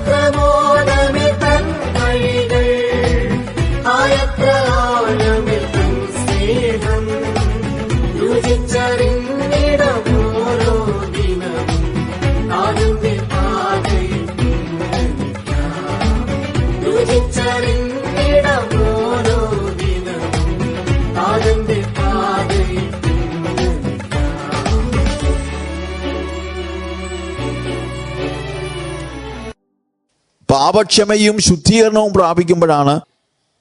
പ്രമോദമേ തൻ വഴികൾ, ആയത്ര ആഴമിൽ തൻ സ്നേഹം, രുചിച്ചറിഞ്ഞിടം ഓരോ ദിനവും അതിന്റെ പാതയിൽ പിൻഗമിക്കാം. രുചിച്ചറിഞ്ഞിടം ഓരോ ദിനവും അതിന്റെ പാതയിൽ പാപക്ഷമയും ശുദ്ധീകരണവും പ്രാപിക്കുമ്പോഴാണ്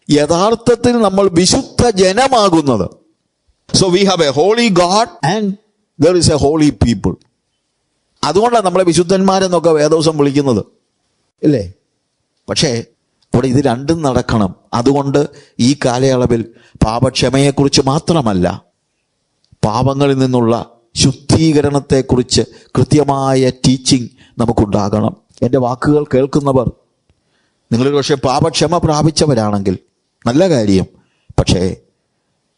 യഥാർത്ഥത്തിൽ നമ്മൾ വിശുദ്ധ ജനമാകുന്നത്. So we have a holy God and there is a holy people. അതുകൊണ്ടാണ് നമ്മളെ വിശുദ്ധന്മാരെന്നൊക്കെ വേദോസം വിളിക്കുന്നത്, ഇല്ലേ? പക്ഷേ ഇവിടെ ഇത് രണ്ടും നടക്കണം. അതുകൊണ്ട് ഈ കാലയളവിൽ പാപക്ഷമയെക്കുറിച്ച് മാത്രമല്ല, പാപങ്ങളിൽ നിന്നുള്ള ശുദ്ധീകരണത്തെക്കുറിച്ച് കൃത്യമായ ടീച്ചിങ് നമുക്കുണ്ടാകണം. എൻ്റെ വാക്കുകൾ കേൾക്കുന്നവർ നിങ്ങളൊരു പക്ഷേ പാപക്ഷമ പ്രാപിച്ചവരാണെങ്കിൽ നല്ല കാര്യം. പക്ഷേ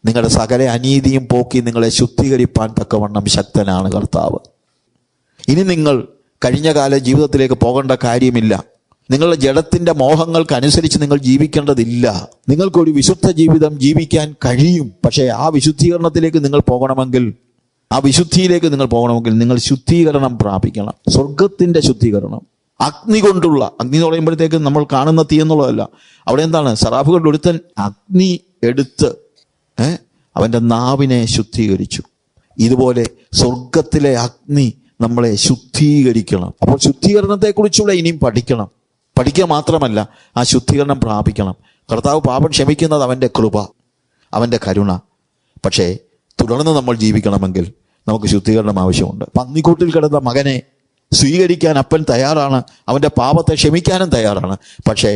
നിങ്ങളുടെ സകല അനീതിയും പോക്കി നിങ്ങളെ ശുദ്ധീകരിപ്പാൻ തക്കവണ്ണം ശക്തനാണ് കർത്താവ്. ഇനി നിങ്ങൾ കഴിഞ്ഞകാല ജീവിതത്തിലേക്ക് പോകേണ്ട കാര്യമില്ല. നിങ്ങളുടെ ജഡത്തിൻ്റെ മോഹങ്ങൾക്കനുസരിച്ച് നിങ്ങൾ ജീവിക്കേണ്ടതില്ല. നിങ്ങൾക്കൊരു വിശുദ്ധ ജീവിതം ജീവിക്കാൻ കഴിയും. പക്ഷേ ആ വിശുദ്ധീകരണത്തിലേക്ക് നിങ്ങൾ പോകണമെങ്കിൽ, ആ വിശുദ്ധിയിലേക്ക് നിങ്ങൾ പോകണമെങ്കിൽ നിങ്ങൾ ശുദ്ധീകരണം പ്രാപിക്കണം. സ്വർഗത്തിൻ്റെ ശുദ്ധീകരണം. അഗ്നി കൊണ്ടുള്ള, അഗ്നി എന്ന് പറയുമ്പോഴത്തേക്ക് നമ്മൾ കാണുന്ന തീ എന്നുള്ളതല്ല. അവിടെ എന്താണ്? സറാഫുകളുടെ ഒരുത്തൻ അഗ്നി എടുത്ത് അവൻ്റെ നാവിനെ ശുദ്ധീകരിച്ചു. ഇതുപോലെ സ്വർഗത്തിലെ അഗ്നി നമ്മളെ ശുദ്ധീകരിക്കണം. അപ്പോൾ ശുദ്ധീകരണത്തെക്കുറിച്ചുള്ള ഇനിയും പഠിക്കണം. പഠിക്കുക മാത്രമല്ല, ആ ശുദ്ധീകരണം പ്രാപിക്കണം. കർത്താവ് പാപം ക്ഷമിക്കുന്നത് അവൻ്റെ കൃപ, അവൻ്റെ കരുണ. പക്ഷേ തുടർന്ന് നമ്മൾ ജീവിക്കണമെങ്കിൽ നമുക്ക് ശുദ്ധീകരണം ആവശ്യമുണ്ട്. പന്നിക്കൂട്ടിൽ കിടന്ന മകനെ സ്വീകരിക്കാൻ അപ്പൻ തയ്യാറാണ്, അവൻ്റെ പാപത്തെ ക്ഷമിക്കാനും തയ്യാറാണ്. പക്ഷേ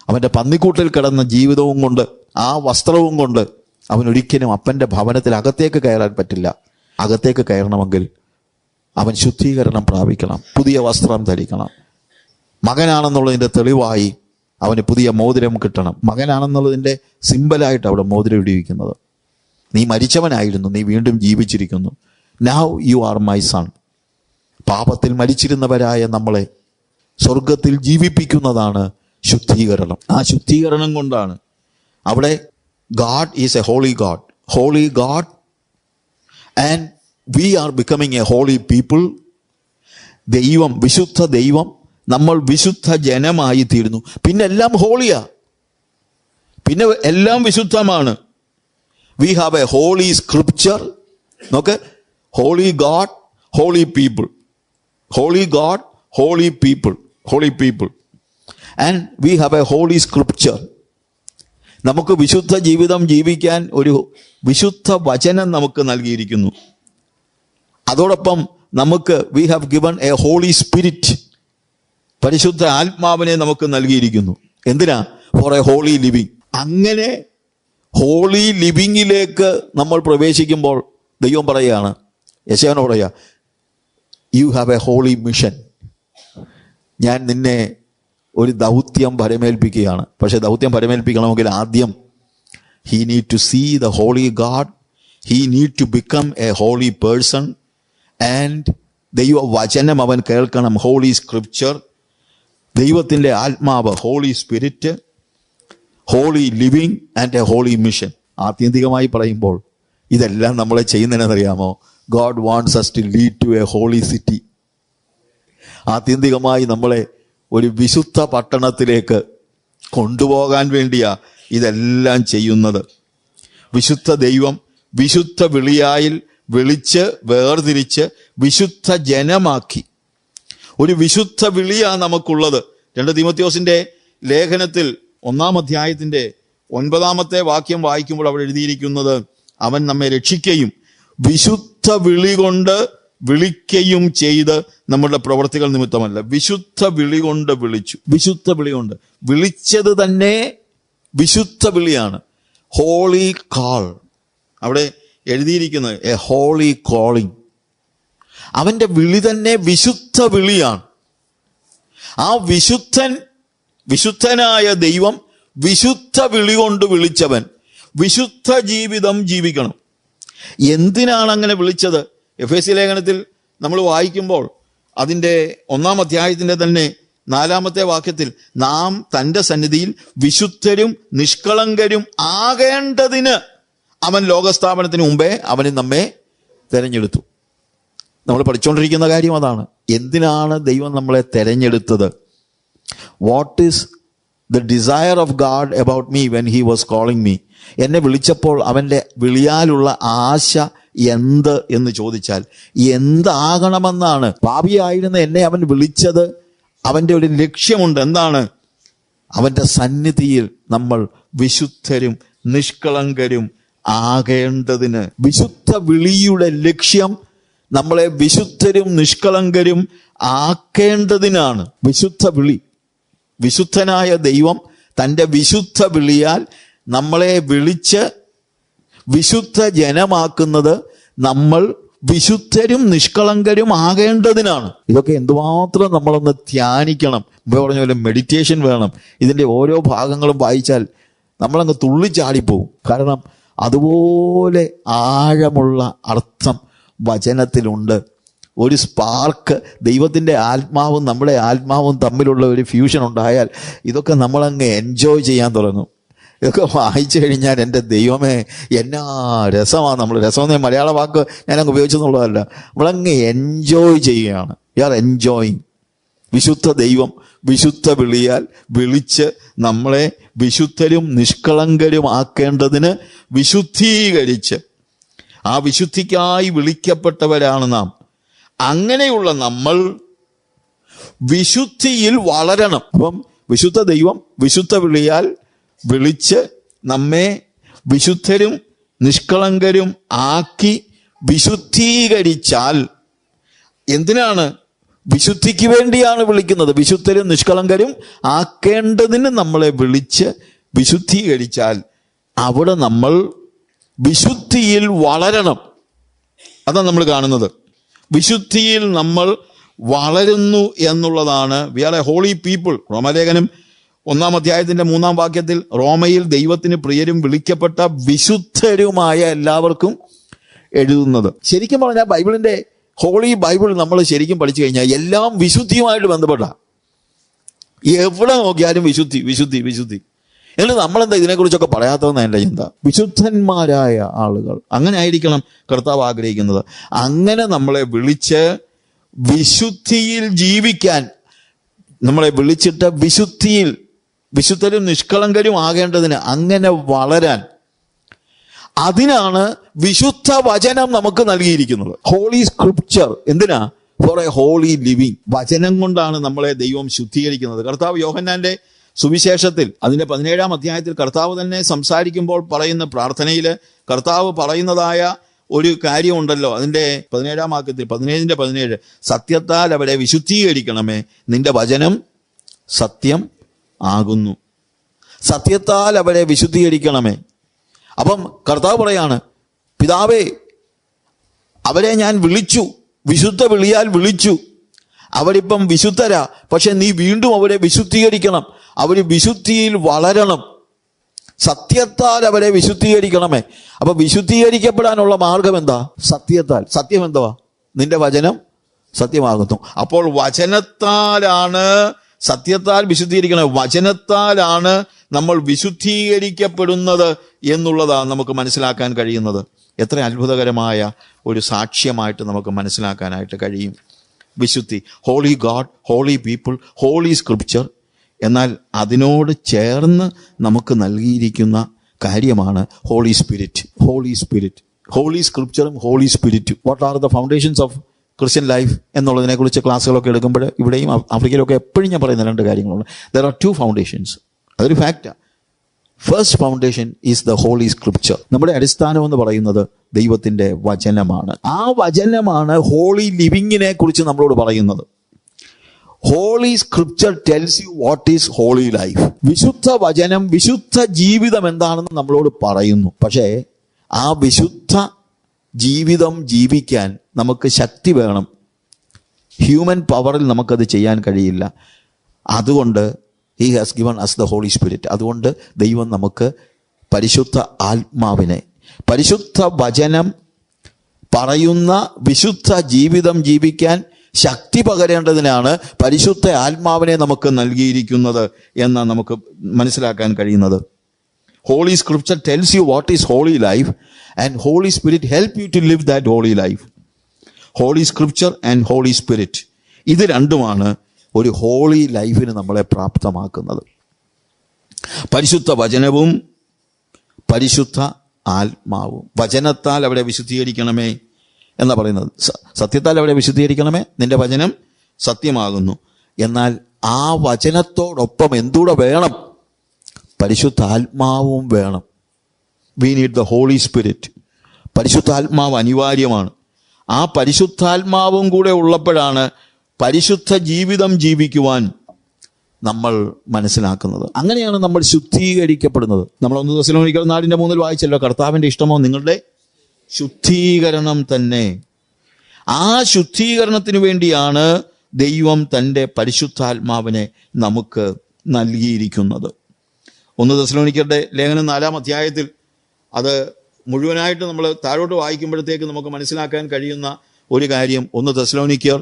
അവൻ്റെ പന്നിക്കൂട്ടിൽ കിടന്ന ജീവിതവും കൊണ്ട്, ആ വസ്ത്രവും കൊണ്ട് അവനൊരിക്കലും അപ്പൻ്റെ ഭവനത്തിൽ അകത്തേക്ക് കയറാൻ പറ്റില്ല. അകത്തേക്ക് കയറണമെങ്കിൽ അവൻ ശുദ്ധീകരണം പ്രാപിക്കണം, പുതിയ വസ്ത്രം ധരിക്കണം. മകനാണെന്നുള്ളതിൻ്റെ തെളിവായി അവന് പുതിയ മോതിരം കിട്ടണം. മകനാണെന്നുള്ളതിൻ്റെ സിമ്പലായിട്ട് അവിടെ മോതിരം ഇടിയിക്കുന്നത്. നീ മരിച്ചവനായിരുന്നു, നീ വീണ്ടും ജീവിച്ചിരിക്കുന്നു. Now you are my son. പാപത്തിൽ മരിച്ചിരുന്നവരായ നമ്മളെ സ്വർഗത്തിൽ ജീവിപ്പിക്കുന്നതാണ് ശുദ്ധീകരണം. ആ ശുദ്ധീകരണം കൊണ്ടാണ് അവിടെ God is a holy God, holy God, and we are becoming a holy people. ദൈവം, വിശുദ്ധ ദൈവം, നമ്മൾ വിശുദ്ധ ജനമായി തീരുന്നു. പിന്നെ എല്ലാം ഹോളിയാ, പിന്നെ എല്ലാം വിശുദ്ധമാണ്. We have a holy scripture. നോക്ക്, holy God, holy people, holy God, holy people, holy people, and we have a holy scripture. നമുക്ക് വിശുദ്ധ ജീവിതം ജീവിക്കാൻ ഒരു വിശുദ്ധ വചനം നമുക്ക് നൽകിയിരിക്കുന്നു. അതോടൊപ്പം നമുക്ക് we have given a holy spirit, പരിശുദ്ധ ആത്മാവിനെ നമുക്ക് നൽകിയിരിക്കുന്നു. എന്തിനാ? For a holy living. അങ്ങനെ ഹോളി ലിവിങ്ങിലേക്ക് നമ്മൾ പ്രവേശിക്കുമ്പോൾ ദൈവം പറയുകയാണ്, യെശയ്യാനോട് പറയുക, you have a holy mission. ഞാൻ നിന്നെ ഒരു ദൗത്യം പരമേൽപ്പിക്കുകയാണ്. പക്ഷെ ദൗത്യം പരമേൽപ്പിക്കണമെങ്കിൽ ആദ്യം he need to see the holy God, he need to become a holy person, and ദൈവ വചനം അവൻ കേൾക്കണം, ഹോളി സ്ക്രിപ്ചർ, ദൈവത്തിൻ്റെ ആത്മാവ്, holy spirit, holy living and A holy mission. ആത്യന്തികമായി പറയുമ്പോൾ ഇതെല്ലാം നമ്മളെ ചെയ്യുന്നതിനെന്നറിയാമോ? God wants us to lead to a holy city. ആത്യന്തികമായി നമ്മളെ ഒരു വിശുദ്ധ പട്ടണത്തിലേക്ക് കൊണ്ടുപോകാൻ വേണ്ടിയാ ഇതെല്ലാം ചെയ്യുന്നത്. വിശുദ്ധ ദൈവം വിശുദ്ധ വിളിയായിൽ വിളിച്ച് വേർതിരിച്ച് വിശുദ്ധ ജനമാക്കി. ഒരു വിശുദ്ധ വിളിയാണ് നമുക്കുള്ളത്. 2 തീമോഥെയോസിന്റെ ലേഖനത്തിൽ 1-ാം അധ്യായത്തിന്റെ 9-ാമത്തെ വാക്യം വായിക്കുമ്പോൾ അവിടെ എഴുതിയിരിക്കുന്നത്, അവൻ നമ്മെ രക്ഷിക്കുകയും വിശുദ്ധ വിളി കൊണ്ട് വിളിക്കുകയും ചെയ്ത് നമ്മുടെ പ്രവർത്തികൾ നിമിത്തമല്ല. വിശുദ്ധ വിളി കൊണ്ട് വിളിച്ചു. വിശുദ്ധ വിളി കൊണ്ട് വിളിച്ചത് തന്നെ വിശുദ്ധ വിളിയാണ്. Holy call. അവിടെ എഴുതിയിരിക്കുന്നത് എ ഹോളി കോളിംഗ്. അവന്റെ വിളി തന്നെ വിശുദ്ധ വിളിയാണ്. ആ വിശുദ്ധനായ ദൈവം വിശുദ്ധ വിളി കൊണ്ട് വിളിച്ചവൻ വിശുദ്ധ ജീവിതം ജീവിക്കണം. എന്തിനാണ് അങ്ങനെ വിളിച്ചത്? എഫേസ്യ ലേഖനത്തിൽ നമ്മൾ വായിക്കുമ്പോൾ അതിൻ്റെ 1-ാം അധ്യായത്തിൻ്റെ തന്നെ 4-ാമത്തെ വാക്യത്തിൽ നാം തൻ്റെ സന്നിധിയിൽ വിശുദ്ധരും നിഷ്കളങ്കരും ആകേണ്ടതിന് അവൻ ലോകസ്ഥാപനത്തിന് മുമ്പേ അവന് നമ്മെ തെരഞ്ഞെടുത്തു. നമ്മൾ പഠിച്ചുകൊണ്ടിരിക്കുന്ന കാര്യം അതാണ്. എന്തിനാണ് ദൈവം നമ്മളെ തെരഞ്ഞെടുത്തത്? What is the desire of God about me when he was calling me? എന്നെ വിളിച്ചപ്പോൾ അവൻ്റെ വിളിയാലുള്ള ആശ എന്ത് എന്ന് ചോദിച്ചാൽ എന്താകണമെന്നാണ്. പാപിയായിരുന്ന എന്നെ അവൻ വിളിച്ചത്. അവൻ്റെ ഒരു ലക്ഷ്യമുണ്ട്. എന്താണ്? അവൻ്റെ സന്നിധിയിൽ നമ്മൾ വിശുദ്ധരും നിഷ്കളങ്കരും ആകേണ്ടതിന്. വിശുദ്ധ വിളിയുടെ ലക്ഷ്യം നമ്മളെ വിശുദ്ധരും നിഷ്കളങ്കരും ആക്കേണ്ടതിനാണ്. വിശുദ്ധ വിളി, വിശുദ്ധനായ ദൈവം തൻ്റെ വിശുദ്ധ വിളിയാൽ നമ്മളെ വിളിച്ച് വിശുദ്ധ ജനമാക്കുന്നത് നമ്മൾ വിശുദ്ധരും നിഷ്കളങ്കരും ആകേണ്ടതിനാണ്. ഇതൊക്കെ എന്തുമാത്രം നമ്മളൊന്ന് ധ്യാനിക്കണം. മുമ്പേ പറഞ്ഞ പോലെ മെഡിറ്റേഷൻ വേണം. ഇതിൻ്റെ ഓരോ ഭാഗങ്ങളും വായിച്ചാൽ നമ്മളങ്ങ് തുള്ളിച്ചാടിപ്പോവും. കാരണം അതുപോലെ ആഴമുള്ള അർത്ഥം വചനത്തിലുണ്ട്. ഒരു സ്പാർക്ക്, ദൈവത്തിൻ്റെ ആത്മാവും നമ്മുടെ ആത്മാവും തമ്മിലുള്ള ഒരു ഫ്യൂഷൻ ഉണ്ടായാൽ ഇതൊക്കെ നമ്മളങ്ങ് എൻജോയ് ചെയ്യാൻ തുടങ്ങും. ഇതൊക്കെ വായിച്ചു കഴിഞ്ഞാൽ എൻ്റെ ദൈവമേ എന്നാ രസമാണ്. നമ്മൾ രസമെന്ന് മലയാള വാക്ക് ഞാനങ്ങ് ഉപയോഗിച്ചെന്നുള്ളതല്ല, നമ്മളങ്ങ് എൻജോയ് ചെയ്യുകയാണ്. You are enjoying. വിശുദ്ധ ദൈവം വിശുദ്ധ വിളിയാൽ വിളിച്ച് നമ്മളെ വിശുദ്ധരും നിഷ്കളങ്കരും ആക്കേണ്ടതിന് വിശുദ്ധീകരിച്ച്, ആ വിശുദ്ധിക്കായി വിളിക്കപ്പെട്ടവരാണ് നാം. അങ്ങനെയുള്ള നമ്മൾ വിശുദ്ധിയിൽ വളരണം. അപ്പം വിശുദ്ധ ദൈവം വിശുദ്ധ വിളിയാൽ വിളിച്ച് നമ്മെ വിശുദ്ധരും നിഷ്കളങ്കരും ആക്കി വിശുദ്ധീകരിച്ചാൽ, എന്തിനാണ്? വിശുദ്ധിക്ക് വേണ്ടിയാണ് വിളിക്കുന്നത്. വിശുദ്ധരും നിഷ്കളങ്കരും ആക്കേണ്ടതിന് നമ്മളെ വിളിച്ച് വിശുദ്ധീകരിച്ചാൽ അവിടെ നമ്മൾ വിശുദ്ധിയിൽ വളരണം. അതാണ് നമ്മൾ കാണുന്നത്. വിശുദ്ധിയിൽ നമ്മൾ വളരുന്നു എന്നുള്ളതാണ്. We are a holy people. റോമലേഖനം 1-ാം അധ്യായത്തിന്റെ 3-ാം വാക്യത്തിൽ റോമയിൽ ദൈവത്തിന് പ്രിയരും വിളിക്കപ്പെട്ട വിശുദ്ധരുമായ എല്ലാവർക്കും എഴുതുന്നത്. ശരിക്കും പറഞ്ഞാൽ ബൈബിളിന്റെ ഹോളി ബൈബിൾ നമ്മൾ ശരിക്കും പഠിച്ചു കഴിഞ്ഞാൽ എല്ലാം വിശുദ്ധിയുമായിട്ട് ബന്ധപ്പെട്ട. എവിടെ നോക്കിയാലും വിശുദ്ധി വിശുദ്ധി വിശുദ്ധി. എന്നിട്ട് നമ്മളെന്താ ഇതിനെക്കുറിച്ചൊക്കെ പറയാത്തതെന്ന് എൻ്റെ ചിന്ത. വിശുദ്ധന്മാരായ ആളുകൾ അങ്ങനെ ആയിരിക്കണം കർത്താവ് ആഗ്രഹിക്കുന്നത്. അങ്ങനെ നമ്മളെ വിളിച്ച് വിശുദ്ധിയിൽ ജീവിക്കാൻ, നമ്മളെ വിളിച്ചിട്ട് വിശുദ്ധിയിൽ വിശുദ്ധരും നിഷ്കളങ്കരും ആകേണ്ടതിന്, അങ്ങനെ വളരാൻ, അതിനാണ് വിശുദ്ധ വചനം നമുക്ക് നൽകിയിരിക്കുന്നത്. Holy scripture. എന്തിനാ? For a holy living. വചനം കൊണ്ടാണ് നമ്മളെ ദൈവം ശുദ്ധീകരിക്കുന്നത്. കർത്താവ് യോഹന്നാന്റെ സുവിശേഷത്തിൽ അതിന്റെ 17-ാം അധ്യായത്തിൽ കർത്താവ് തന്നെ സംസാരിക്കുമ്പോൾ പറയുന്ന പ്രാർത്ഥനയിൽ കർത്താവ് പറയുന്നതായ ഒരു കാര്യമുണ്ടല്ലോ. അതിന്റെ 17-ാം വാക്യത്തിൽ 17 സത്യത്താൽ അവരെ വിശുദ്ധീകരിക്കണമേ, നിന്റെ വചനം സത്യം ആകുന്നു. സത്യത്താൽ അവരെ വിശുദ്ധീകരിക്കണമേ. അപ്പം കർത്താവ് പറയാണ്, പിതാവേ അവരെ ഞാൻ വിളിച്ചു, വിശുദ്ധ വിളിയാൽ വിളിച്ചു, അവരിപ്പം വിശുദ്ധരാ, പക്ഷെ നീ വീണ്ടും അവരെ വിശുദ്ധീകരിക്കണം, അവർ വിശുദ്ധിയിൽ വളരണം, സത്യത്താൽ അവരെ വിശുദ്ധീകരിക്കണമേ. അപ്പൊ വിശുദ്ധീകരിക്കപ്പെടാനുള്ള മാർഗം എന്താ? സത്യത്താൽ. സത്യം എന്തുവാ? നിന്റെ വചനം സത്യമാകുന്നു. അപ്പോൾ വചനത്താലാണ്, സത്യത്താൽ വിശുദ്ധീകരിക്കണം, വചനത്താലാണ് നമ്മൾ വിശുദ്ധീകരിക്കപ്പെടുന്നത് എന്നുള്ളതാണ് നമുക്ക് മനസ്സിലാക്കാൻ കഴിയുന്നത്. എത്ര അത്ഭുതകരമായ ഒരു സാക്ഷ്യമായിട്ട് നമുക്ക് മനസ്സിലാക്കാനായിട്ട് കഴിയും. വിശുദ്ധി, holy God, holy people, holy scripture. എന്നാൽ അതിനോട് ചേർന്ന് നമുക്ക് നൽകിയിരിക്കുന്ന കാര്യമാണ് Holy spirit. Holy spirit, holy സ്ക്രിപ്ചറും ഹോളി സ്പിരിറ്റും. What are the foundations of Christian life എന്നുള്ളതിനെക്കുറിച്ച് ക്ലാസ്സുകളൊക്കെ എടുക്കുമ്പോൾ ഇവിടെയും ആഫ്രിക്കയിലൊക്കെ എപ്പോഴും ഞാൻ പറയുന്ന 2 കാര്യങ്ങളുണ്ട്. There are 2 foundations. അതൊരു ഫാക്റ്റാണ്. First foundation is the holy scripture. നമ്മുടെ അടിസ്ഥാനം എന്ന് പറയുന്നത് ദൈവത്തിൻ്റെ വചനമാണ്. ആ വചനമാണ് ഹോളി ലിവിങ്ങിനെ കുറിച്ച് നമ്മളോട് പറയുന്നത്. Holy scripture tells you what is holy life. വിശുദ്ധ വചനം വിശുദ്ധ ജീവിതം എന്താണെന്ന് നമ്മളോട് പറയുന്നു. പക്ഷേ ആ വിശുദ്ധ ജീവിതം ജീവിക്കാൻ നമുക്ക് ശക്തി വേണം. ഹ്യൂമൻ പവറിൽ നമുക്കത് ചെയ്യാൻ കഴിയില്ല. അതുകൊണ്ട് He has given us the Holy Spirit. അതുകൊണ്ട് ദൈവം നമുക്ക് പരിശുദ്ധ ആത്മാവിനെ, പരിശുദ്ധ വചനം പറയുന്ന വിശുദ്ധ ജീവിതം ജീവിക്കാൻ ശക്തി പകരേണ്ടതിനാണ് പരിശുദ്ധ ആത്മാവിനെ നമുക്ക് നൽകിയിരിക്കുന്നത് എന്ന് നമുക്ക് മനസ്സിലാക്കാൻ കഴിയുന്നത്. Holy Scripture tells you what is holy life, and Holy Spirit help you to live that holy life. Holy Scripture and Holy Spirit, ഇത് രണ്ടുമാണ് ഒരു ഹോളി ലൈഫിന് നമ്മളെ പ്രാപ്തമാക്കുന്നത്. പരിശുദ്ധ വചനവും പരിശുദ്ധ ആത്മാവും. വചനത്താൽ അവിടെ വിശുദ്ധീകരിക്കണമേ എന്നാ പറയുന്നത്. സത്യത്താൽ അവിടെ വിശുദ്ധീകരിക്കണമേ, നിന്റെ വചനം സത്യമാകുന്നു. എന്നാൽ ആ വചനത്തോടൊപ്പം എന്തുകൂടെ വേണം? പരിശുദ്ധാത്മാവും വേണം. We need the holy spirit. പരിശുദ്ധാത്മാവ് അനിവാര്യമാണ്. ആ പരിശുദ്ധാത്മാവും കൂടെ ഉള്ളപ്പോഴാണ് പരിശുദ്ധ ജീവിതം ജീവിക്കുവാൻ നമ്മൾ മനസ്സിലാക്കുന്നത്. അങ്ങനെയാണ് നമ്മൾ ശുദ്ധീകരിക്കപ്പെടുന്നത്. നമ്മൾ 1 തെസ്സലോനിക്കർ 4:3 വായിച്ചല്ലോ, കർത്താവിൻ്റെ ഇഷ്ടമോ നിങ്ങളുടെ ശുദ്ധീകരണം തന്നെ. ആ ശുദ്ധീകരണത്തിന് വേണ്ടിയാണ് ദൈവം തൻ്റെ പരിശുദ്ധാത്മാവിനെ നമുക്ക് നൽകിയിരിക്കുന്നത്. 1 തെസ്സലോനിക്കരുടെ ലേഖനം 4-ാം അധ്യായത്തിൽ അത് മുഴുവനായിട്ട് നമ്മൾ താഴോട്ട് വായിക്കുമ്പോഴത്തേക്ക് നമുക്ക് മനസ്സിലാക്കാൻ കഴിയുന്ന ഒരു കാര്യം, 1 തെസ്സലോനിക്കർ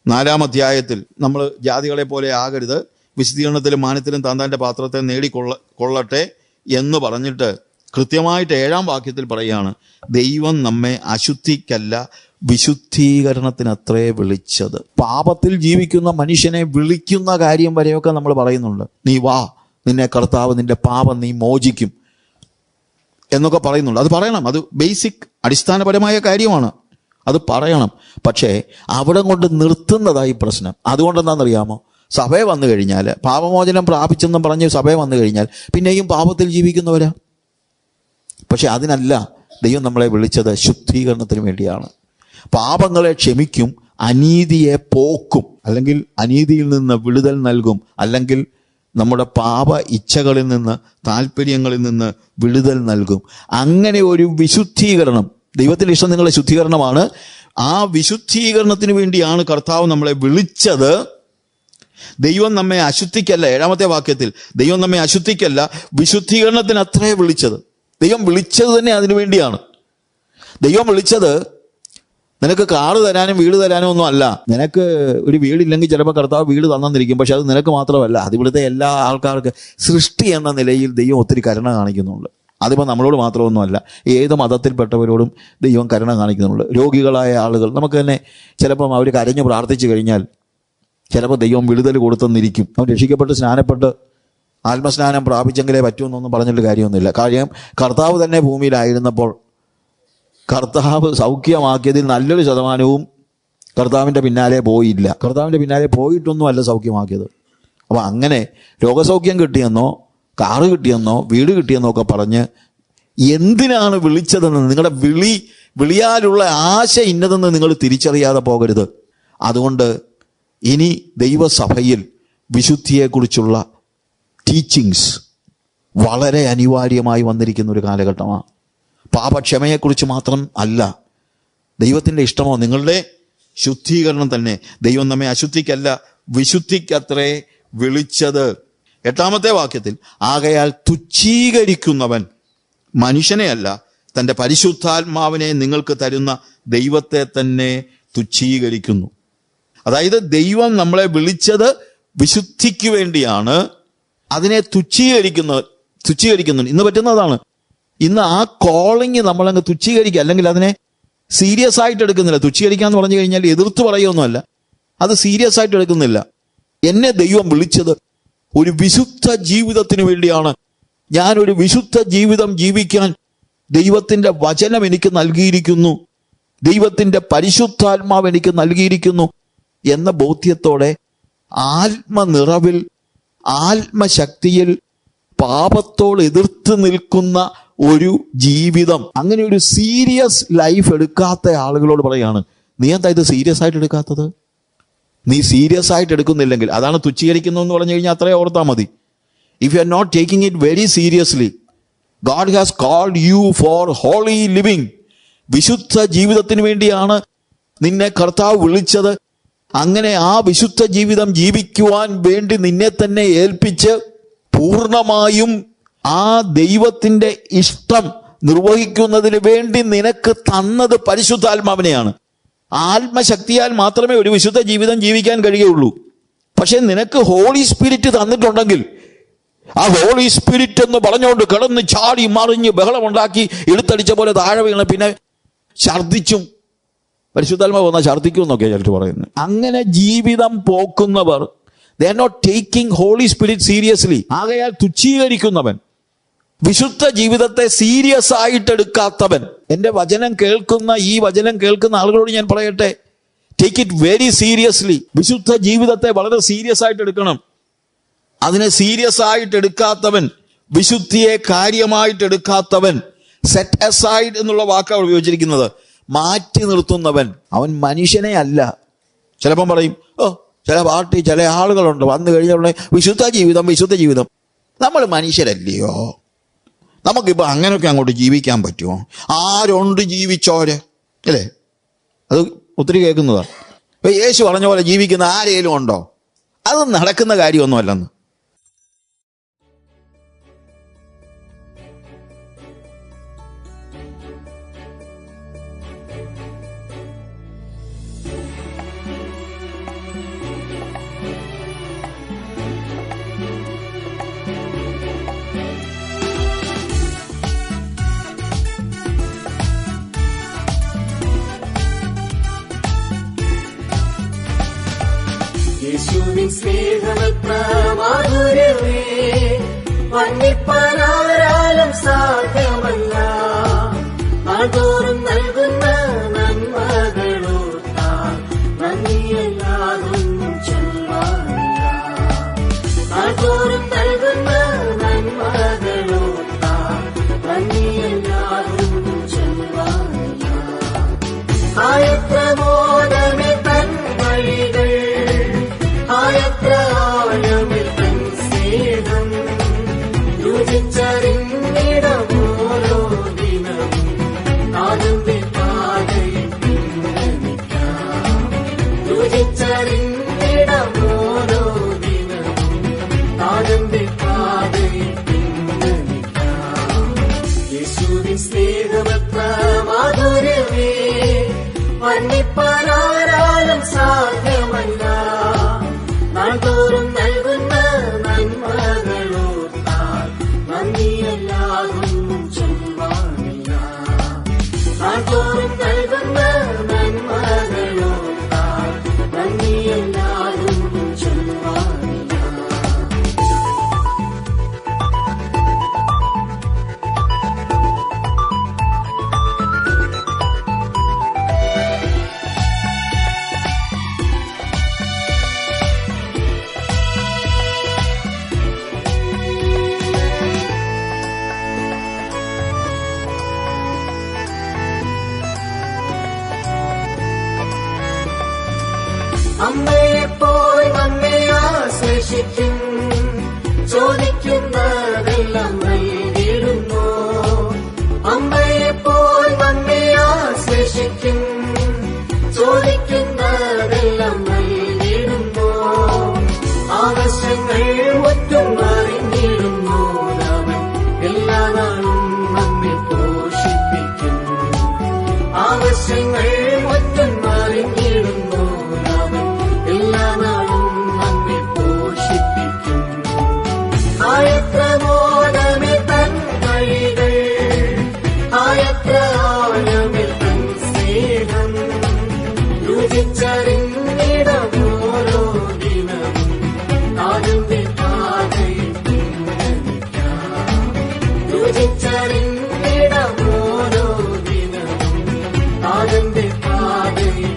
4-ാം അധ്യായത്തിൽ നമ്മൾ ജാതികളെ പോലെ ആകരുത്, വിശുദ്ധീകരണത്തിലും മാനത്തിലും താന്താൻ്റെ പാത്രത്തെ നേടിക്കൊള്ളട്ടെ എന്ന് പറഞ്ഞിട്ട് കൃത്യമായിട്ട് 7-ാം വാക്യത്തിൽ പറയുകയാണ്, ദൈവം നമ്മെ അശുദ്ധിക്കല്ല വിശുദ്ധീകരണത്തിനത്രേ വിളിച്ചത്. പാപത്തിൽ ജീവിക്കുന്ന മനുഷ്യനെ വിളിക്കുന്ന കാര്യം വരെയൊക്കെ നമ്മൾ പറയുന്നുണ്ട്. നീ വാ, നിന്നെ കർത്താവ് നിന്റെ പാപം നീ മോചിക്കും എന്നൊക്കെ പറയുന്നുണ്ട്. അത് പറയണം, അത് ബേസിക് അടിസ്ഥാനപരമായ കാര്യമാണ്, അത് പറയണം. പക്ഷേ അവിടെ കൊണ്ട് നിർത്തുന്നതായി പ്രശ്നം. അതുകൊണ്ടെന്താണെന്നറിയാമോ? സഭയെ വന്നു കഴിഞ്ഞാൽ, പാപമോചനം പ്രാപിച്ചെന്നും പറഞ്ഞ് സഭയെ വന്നു കഴിഞ്ഞാൽ പിന്നെയും പാപത്തിൽ ജീവിക്കുന്നവരാ. പക്ഷെ അതിനല്ല ദൈവം നമ്മളെ വിളിച്ചത്, ശുദ്ധീകരണത്തിന് വേണ്ടിയാണ്. പാപങ്ങളെ ക്ഷമിക്കും, അനീതിയെ പോക്കും, അല്ലെങ്കിൽ അനീതിയിൽ നിന്ന് വിടുതൽ നൽകും, അല്ലെങ്കിൽ നമ്മുടെ പാപ ഇച്ഛകളിൽ നിന്ന് താല്പര്യങ്ങളിൽ നിന്ന് വിടുതൽ നൽകും. അങ്ങനെ ഒരു വിശുദ്ധീകരണം, ദൈവത്തിൻ്റെ ഇഷ്ടം നിങ്ങളുടെ ശുദ്ധീകരണമാണ്. ആ വിശുദ്ധീകരണത്തിന് വേണ്ടിയാണ് കർത്താവ് നമ്മളെ വിളിച്ചത്. ദൈവം നമ്മെ അശുദ്ധിക്കല്ല, 7-ാമത്തെ വാക്യത്തിൽ ദൈവം നമ്മെ അശുദ്ധിക്കല്ല വിശുദ്ധീകരണത്തിന് അത്രേ വിളിച്ചത്. ദൈവം വിളിച്ചത് തന്നെ അതിനു വേണ്ടിയാണ്. ദൈവം വിളിച്ചത് നിനക്ക് കാറ് തരാനും വീട് തരാനും ഒന്നും അല്ല. നിനക്ക് ഒരു വീടില്ലെങ്കിൽ ചിലപ്പോൾ കർത്താവ് വീട് തന്നിരിക്കും, പക്ഷെ അത് നിനക്ക് മാത്രമല്ല, അത് ഇവിടുത്തെ എല്ലാ ആൾക്കാർക്ക് സൃഷ്ടി എന്ന നിലയിൽ ദൈവം ഒത്തിരി കരുണ കാണിക്കുന്നുണ്ട്. അതിപ്പോൾ നമ്മളോട് മാത്രമൊന്നുമല്ല, ഏത് മതത്തിൽപ്പെട്ടവരോടും ദൈവം കരുണ കാണിക്കുന്നുണ്ട്. രോഗികളായ ആളുകൾ നമുക്ക് തന്നെ ചിലപ്പം അവർ കരഞ്ഞ് പ്രാർത്ഥിച്ചു കഴിഞ്ഞാൽ ചിലപ്പോൾ ദൈവം വിടുതൽ കൊടുത്തെന്നിരിക്കും. അവൻ രക്ഷിക്കപ്പെട്ട് സ്നാനപ്പെട്ട് ആത്മസ്നാനം പ്രാപിച്ചെങ്കിലേ പറ്റുമെന്നൊന്നും പറഞ്ഞിട്ട് കാര്യമൊന്നുമില്ല. കാര്യം കർത്താവ് തന്നെ ഭൂമിയിലായിരുന്നപ്പോൾ കർത്താവ് സൗഖ്യമാക്കിയതിൽ നല്ലൊരു ശതമാനവും കർത്താവിൻ്റെ പിന്നാലെ പോയില്ല. കർത്താവിൻ്റെ പിന്നാലെ പോയിട്ടൊന്നും അല്ല സൗഖ്യമാക്കിയത്. അപ്പോൾ അങ്ങനെ രോഗസൗഖ്യം കിട്ടിയെന്നോ കാറ് കിട്ടിയെന്നോ വീട് കിട്ടിയെന്നോ ഒക്കെ പറഞ്ഞ് എന്തിനാണ് വിളിച്ചതെന്ന്, നിങ്ങളുടെ വിളിയാലുള്ള ആശ ഇന്നതെന്ന് നിങ്ങൾ തിരിച്ചറിയാതെ പോകരുത്. അതുകൊണ്ട് ഇനി ദൈവസഭയിൽ വിശുദ്ധിയെക്കുറിച്ചുള്ള ടീച്ചിങ്സ് വളരെ അനിവാര്യമായി വന്നിരിക്കുന്ന ഒരു കാലഘട്ടമാണ്. പാപക്ഷമയെക്കുറിച്ച് മാത്രം അല്ല, ദൈവത്തിൻ്റെ ഇഷ്ടമോ നിങ്ങളുടെ ശുദ്ധീകരണം തന്നെ. ദൈവം നമ്മെ അശുദ്ധിക്കല്ല വിശുദ്ധിക്കത്രേ വിളിച്ചത്. 8-ാമത്തെ വാക്യത്തിൽ ആകയാൽ തുച്ഛീകരിക്കുന്നവൻ മനുഷ്യനെയല്ല തൻ്റെ പരിശുദ്ധാത്മാവിനെ നിങ്ങൾക്ക് തരുന്ന ദൈവത്തെ തന്നെ തുച്ഛീകരിക്കുന്നു. അതായത് ദൈവം നമ്മളെ വിളിച്ചത് വിശുദ്ധിക്ക് വേണ്ടിയാണ്. അതിനെ തുച്ഛീകരിക്കുന്നു ഇന്ന് പറ്റുന്നതാണ്. ഇന്ന് ആ കോളിങ് നമ്മളങ്ങ് തുച്ഛീകരിക്കുക, അല്ലെങ്കിൽ അതിനെ സീരിയസ് ആയിട്ട് എടുക്കുന്നില്ല. തുച്ഛീകരിക്കാന്ന് പറഞ്ഞു കഴിഞ്ഞാൽ എതിർത്ത് പറയുകയൊന്നുമല്ല, അത് സീരിയസ് ആയിട്ട് എടുക്കുന്നില്ല. എന്നെ ദൈവം വിളിച്ചത് ഒരു വിശുദ്ധ ജീവിതത്തിന് വേണ്ടിയാണ്. ഞാനൊരു വിശുദ്ധ ജീവിതം ജീവിക്കാൻ ദൈവത്തിൻ്റെ വചനം എനിക്ക് നൽകിയിരിക്കുന്നു, ദൈവത്തിൻ്റെ പരിശുദ്ധാത്മാവ് എനിക്ക് നൽകിയിരിക്കുന്നു എന്ന ബോധ്യത്തോടെ ആത്മനിറവിൽ ആത്മശക്തിയിൽ പാപത്തോട് എതിർത്ത് നിൽക്കുന്ന ഒരു ജീവിതം, അങ്ങനെ ഒരു സീരിയസ് ലൈഫ് എടുക്കാത്ത ആളുകളോട് പറയാണ്, നീ എന്താ ഇത് സീരിയസ് ആയിട്ട് എടുക്കാത്തത്? നീ സീരിയസ് ആയിട്ട് എടുക്കുന്നില്ലെങ്കിൽ, അതാണ് തുച്ഛീകരിക്കുന്നു എന്ന് പറഞ്ഞു കഴിഞ്ഞാൽ അത്രേ ഓർത്താൽ മതി. If you are not taking it very seriously, God has called you for holy living. വിശുദ്ധ ജീവിതത്തിന് വേണ്ടിയാണ് നിന്നെ കർത്താവ് വിളിച്ചത്. അങ്ങനെ ആ വിശുദ്ധ ജീവിതം ജീവിക്കുവാൻ വേണ്ടി നിന്നെ തന്നെ ഏൽപ്പിച്ച് പൂർണ്ണമായും ആ ദൈവത്തിൻ്റെ ഇഷ്ടം നിർവഹിക്കുന്നതിന് വേണ്ടി നിനക്ക് തന്നത് പരിശുദ്ധാത്മാവിനെയാണ്. ആത്മശക്തിയാൽ മാത്രമേ ഒരു വിശുദ്ധ ജീവിതം ജീവിക്കാൻ കഴിയുള്ളൂ. പക്ഷെ നിനക്ക് ഹോളി സ്പിരിറ്റ് തന്നിട്ടുണ്ടെങ്കിൽ ആ ഹോളി സ്പിരിറ്റ് എന്ന് പറഞ്ഞുകൊണ്ട് കിടന്ന് ചാടി മറിഞ്ഞ് ബഹളമുണ്ടാക്കി എടുത്തടിച്ച പോലെ താഴെ വീണ പിന്നെ ഛർദ്ദിച്ചും പരിശുദ്ധാത്മാവ് വന്നാൽ ഛർദ്ദിക്കും എന്നൊക്കെ ചിലർ പറയുന്നത്. അങ്ങനെ ജീവിതം പോക്കുന്നവർ they are not taking Holy Spirit seriously. ആകയാൽ തുച്ഛീകരിക്കുന്നവൻ, വിശുദ്ധ ജീവിതത്തെ സീരിയസ് ആയിട്ട് എടുക്കാത്തവൻ. എൻ്റെ വചനം കേൾക്കുന്ന ഈ വചനം കേൾക്കുന്ന ആളുകളോട് ഞാൻ പറയട്ടെ, ടേക്ക് ഇറ്റ് വെരി സീരിയസ്ലി. വിശുദ്ധ ജീവിതത്തെ വളരെ സീരിയസ് ആയിട്ട് എടുക്കണം. അതിനെ സീരിയസ് ആയിട്ട് എടുക്കാത്തവൻ, വിശുദ്ധിയെ കാര്യമായിട്ട് എടുക്കാത്തവൻ, സെറ്റ് അസൈഡ് എന്നുള്ള വാക്കാണ് ഉപയോഗിച്ചിരിക്കുന്നത്, മാറ്റി നിർത്തുന്നവൻ, അവൻ മനുഷ്യനെ അല്ല. ചിലപ്പം പറയും, ചില പാർട്ടി ചില ആളുകളുണ്ട് വന്നു കഴിഞ്ഞ വിശുദ്ധ ജീവിതം വിശുദ്ധ ജീവിതം. നമ്മൾ മനുഷ്യരല്ലയോ? നമുക്കിപ്പോൾ അങ്ങനെയൊക്കെ അങ്ങോട്ട് ജീവിക്കാൻ പറ്റുമോ? ആരുണ്ട് ജീവിച്ചോര് അല്ലേ? അത് ഒത്തിരി കേൾക്കുന്നതാണ്. ഇപ്പം യേശു പറഞ്ഞ പോലെ ജീവിക്കുന്ന ആരെങ്കിലും ഉണ്ടോ? അത് നടക്കുന്ന കാര്യമൊന്നുമല്ലെന്ന്. യേശുവിൻ സ്നേഹമത്ര മാധുര്യമേ വർണ്ണിപ്പാനാരാലും സാധ്യമല്ല. നാൾതോറും നൽകുന്ന നന്മകളോർത്താൽ നന്ദിയല്ലാതൊന്നും ചൊല്ലാനില്ല. നാൾതോറും നൽകുന്ന നന്മകളോർത്താൽ നന്ദിയല്ലാതൊന്നും ചൊല്ലാനില്ല. ആയത്ര മോദമേ തൻ വഴികൾ, ആയത്ര ആഴമിൽ തൻ സ്നേഹം, രുചിച്ചറിഞ്ഞിടം ഓരോ ദിനവും നാഥന്റെ പാതയിൽ പിൻഗമിക്കാം. രുചിച്ചറിഞ്ഞിടം ഓരോ ദിനവും നാഥന്റെ പാതയിൽ പിൻഗമിക്കാം. യേശുവിൻ സ്നേഹമത്ര മാധുര്യമേ വർണ്ണിപ്പാനാരാലും സാധ്യമല്ല. നാൾതോറും നൽകുന്ന നന്മകളോർത്താൽ നന്ദിയല്ലാതൊന്നും ചൊല്ലാനില്ല. നാൾതോറും നൽകുന്ന നന്മകളോർത്താൽ നന്ദിയല്ലാതൊന്നും ചൊല്ലാനില്ല. അമ്മയെപ്പോൾ നമ്മെ ആശ്ലേഷിക്കും, ചോദിക്കുന്നതെല്ലാം നൽകിയിടുന്നു. അമ്മയെപ്പോൾ നമ്മെ ആശ്ലേഷിക്കും, ചോദിക്കുന്നതെല്ലാം നൽകിയിടുന്നു. ആവശ്യങ്ങൾ ഒറ്റും അറിഞ്ഞിടുന്നു. അവൻ എല്ലാ നാളും നമ്മെ പോഷിപ്പിക്കും. ആവശ്യങ്ങൾ ഒറ്റും അറിഞ്ഞിടുന്നു. എല്ലാ നാളും നമ്മെ പോഷിപ്പിക്കും. ആയത്ര മോദമേ തൻ വഴികൾ, ആയത്ര ആഴമിൽ തൻ സ്നേഹം, രുചിച്ചറിഞ്ഞിടം ഓരോ ദിനവും നാഥന്റെ പാതയിൽ പിൻഗമിക്കാം. രുചിച്ചറിഞ്ഞിടം ഓരോ ദിനവും നാഥന്റെ പാതയിൽ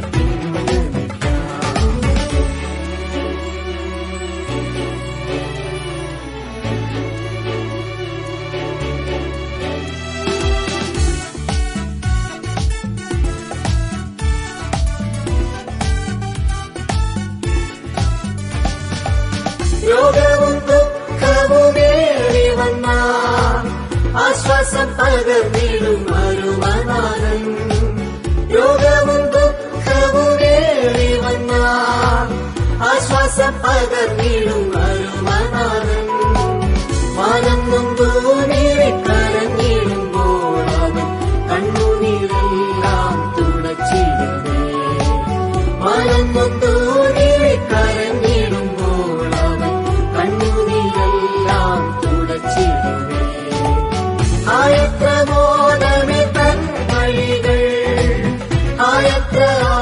രോഗവും ദുഃഖവുമേറി വന്നാൽ ആശ്വാസം പകർന്നിടും അരുമനാഥൻ. രോഗവും ദുഃഖവുമേറി വന്നാൽ ആശ്വാസം പകർന്നിടും അരുമനാഥൻ. മനന്നും ഭൂമിയിൽ കരഞ്ഞിടുമ്പോൾ അവൻ കണ്ണുനീരെല്ലാം തുടച്ചിടുന്നേ. യാത്ര